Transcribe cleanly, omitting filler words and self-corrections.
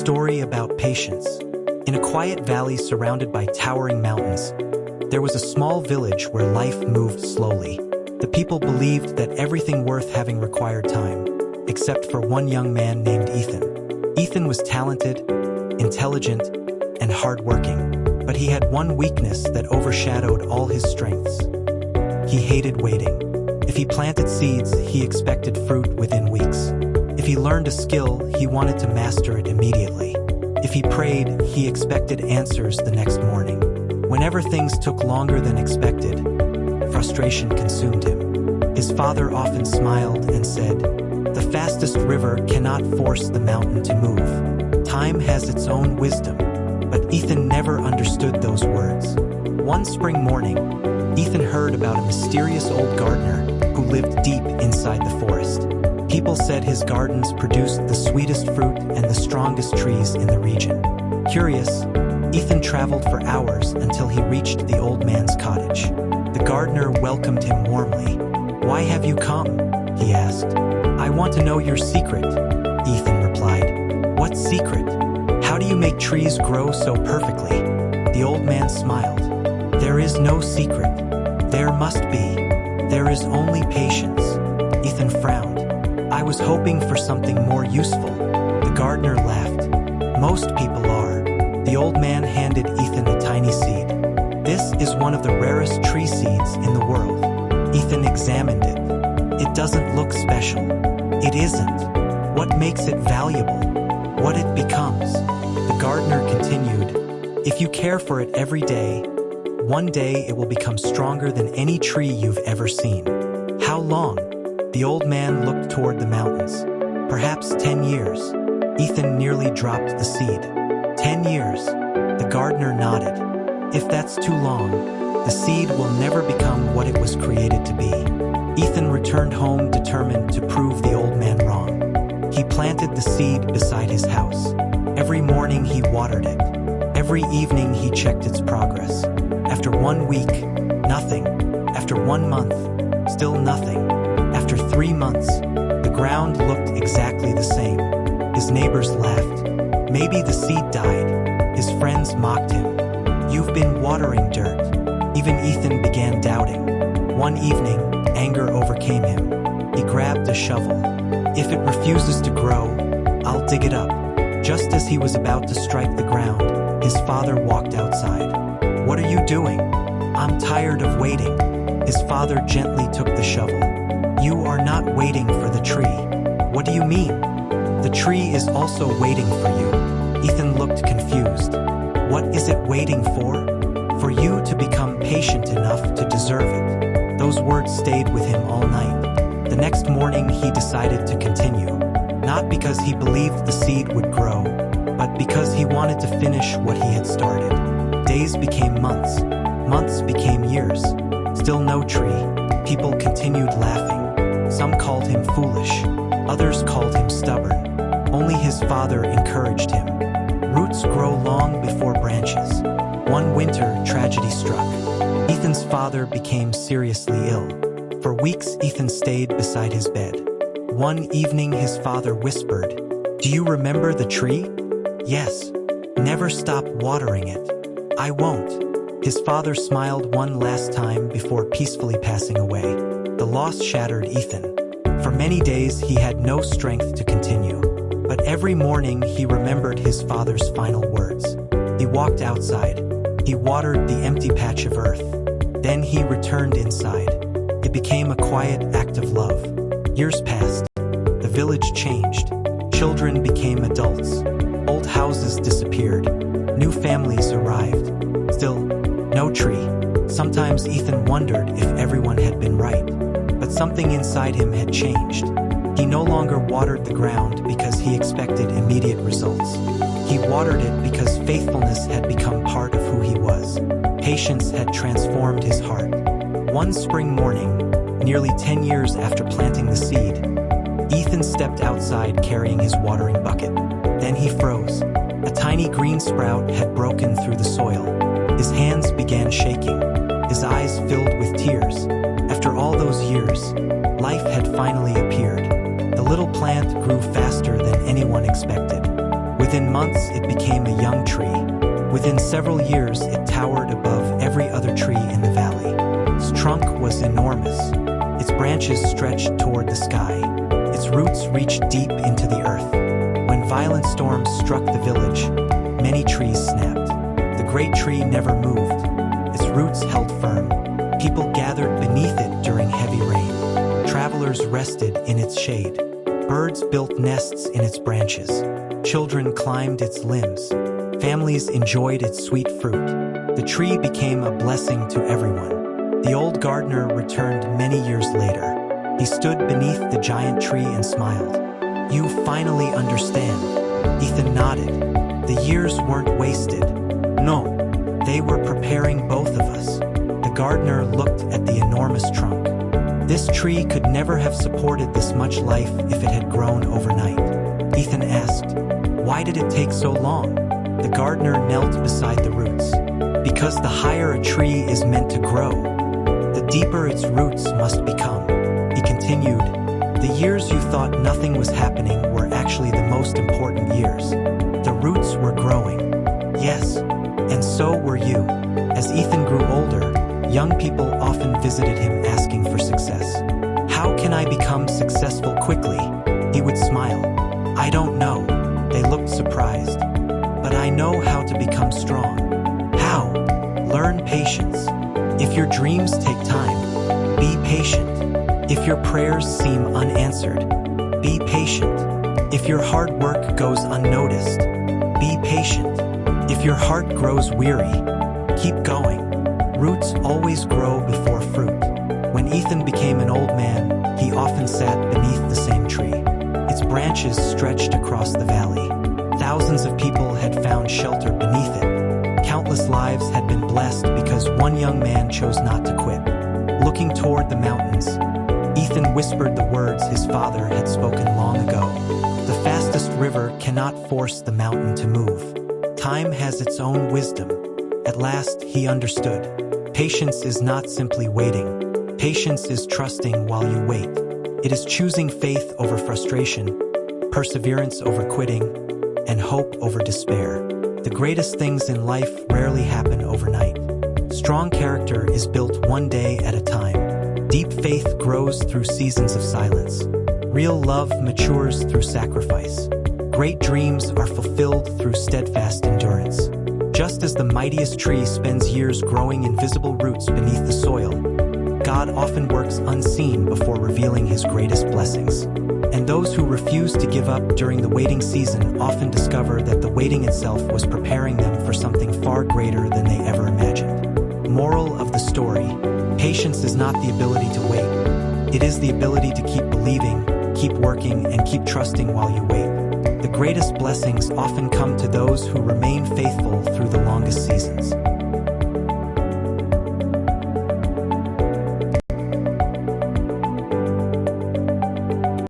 story about patience. In a quiet valley surrounded by towering mountains, there was a small village where life moved slowly. The people believed that everything worth having required time, except for one young man named Ethan. Ethan was talented, intelligent, and hardworking, but he had one weakness that overshadowed all his strengths. He hated waiting. If he planted seeds, he expected fruit within weeks. If he learned a skill, he wanted to master it immediately. If he prayed, he expected answers the next morning. Whenever things took longer than expected, frustration consumed him. His father often smiled and said, "The fastest river cannot force the mountain to move. Time has its own wisdom." But Ethan never understood those words. One spring morning, Ethan heard about a mysterious old gardener who lived deep inside the forest. People said his gardens produced the sweetest fruit and the strongest trees in the region. Curious, Ethan traveled for hours until he reached the old man's cottage. The gardener welcomed him warmly. "Why have you come?" he asked. "I want to know your secret," Ethan replied. "What secret? How do you make trees grow so perfectly?" The old man smiled. "There is no secret. There must be. There is only patience." Ethan frowned. "I was hoping for something more useful." The gardener laughed. "Most people are." The old man handed Ethan a tiny seed. "This is one of the rarest tree seeds in the world." Ethan examined it. "It doesn't look special." "It isn't. What makes it valuable? What it becomes." The gardener continued, "If you care for it every day, one day it will become stronger than any tree you've ever seen." "How long?" The old man looked toward the mountains. "Perhaps 10 years." Ethan nearly dropped the seed. 10 years. The gardener nodded. "If that's too long, the seed will never become what it was created to be." Ethan returned home determined to prove the old man wrong. He planted the seed beside his house. Every morning he watered it. Every evening he checked its progress. After 1 week, nothing. After 1 month, still nothing. After 3 months, the ground looked exactly the same. His neighbors laughed. Maybe the seed died. His friends mocked him. "You've been watering dirt." Even Ethan began doubting. One evening, anger overcame him. He grabbed a shovel. "If it refuses to grow, I'll dig it up." Just as he was about to strike the ground, his father walked outside. "What are you doing?" "I'm tired of waiting." His father gently took the shovel. "You are not waiting for the tree." "What do you mean?" "The tree is also waiting for you." Ethan looked confused. "What is it waiting for?" "For you to become patient enough to deserve it." Those words stayed with him all night. The next morning he decided to continue. Not because he believed the seed would grow, but because he wanted to finish what he had started. Days became months. Months became years. Still no tree. People continued laughing. Some called him foolish. Others called him stubborn. Only his father encouraged him. Roots grow long before branches. One winter, tragedy struck. Ethan's father became seriously ill. For weeks, Ethan stayed beside his bed. One evening, his father whispered, "Do you remember the tree?" "Yes." "Never stop watering it." "I won't." His father smiled one last time before peacefully passing away. The loss shattered Ethan. For many days, he had no strength to continue. But every morning, he remembered his father's final words. He walked outside. He watered the empty patch of earth. Then he returned inside. It became a quiet act of love. Years passed. The village changed. Children became adults. Old houses disappeared. New families arrived. Still, no tree. Sometimes Ethan wondered if everyone had been right. But something inside him had changed. He no longer watered the ground because he expected immediate results. He watered it because faithfulness had become part of who he was. Patience had transformed his heart. One spring morning, nearly 10 years after planting the seed, Ethan stepped outside carrying his watering bucket. Then he froze. A tiny green sprout had broken through the soil. His hands began shaking. His eyes filled with tears. After all those years, life had finally appeared. The little plant grew faster than anyone expected. Within months, it became a young tree. Within several years, it towered above every other tree in the valley. Its trunk was enormous. Its branches stretched toward the sky. Its roots reached deep into the earth. When violent storms struck the village, many trees snapped. The great tree never moved. Its roots held firm. People gathered beneath it during heavy rain. Travelers rested in its shade. Birds built nests in its branches. Children climbed its limbs. Families enjoyed its sweet fruit. The tree became a blessing to everyone. The old gardener returned many years later. He stood beneath the giant tree and smiled. "You finally understand." Ethan nodded. The years weren't wasted. No, they were preparing both of us. The gardener looked at the enormous trunk. This tree could never have supported this much life if it had grown overnight. Ethan asked, "Why did it take so long?" The gardener knelt beside the roots. "Because the higher a tree is meant to grow, the deeper its roots must become." He continued, "The years you thought nothing was happening were actually the most important years. The roots were growing. Yes, and so were you." As Ethan grew older, young people often visited him asking for success. "How can I become successful quickly?" He would smile. "I don't know." They looked surprised. "But I know how to become strong." "How?" "Learn patience. If your dreams take time, be patient. If your prayers seem unanswered, be patient. If your hard work goes unnoticed, be patient. If your heart grows weary, keep going. Roots always grow before fruit. When Ethan became an old man, he often sat beneath the same tree. Its branches stretched across the valley. Thousands of people had found shelter beneath it. Countless lives had been blessed because one young man chose not to quit. Looking toward the mountains, Ethan whispered the words his father had spoken long ago. "The fastest river cannot force the mountain to move. Time has its own wisdom." At last, he understood. Patience is not simply waiting. Patience is trusting while you wait. It is choosing faith over frustration, perseverance over quitting, and hope over despair. The greatest things in life rarely happen overnight. Strong character is built one day at a time. Deep faith grows through seasons of silence. Real love matures through sacrifice. Great dreams are fulfilled through steadfast endurance. Just as the mightiest tree spends years growing invisible roots beneath the soil, God often works unseen before revealing his greatest blessings. And those who refuse to give up during the waiting season often discover that the waiting itself was preparing them for something far greater than they ever imagined. Moral of the story: patience is not the ability to wait. It is the ability to keep believing, keep working, and keep trusting while you wait. The greatest blessings often come to those who remain faithful through the longest seasons.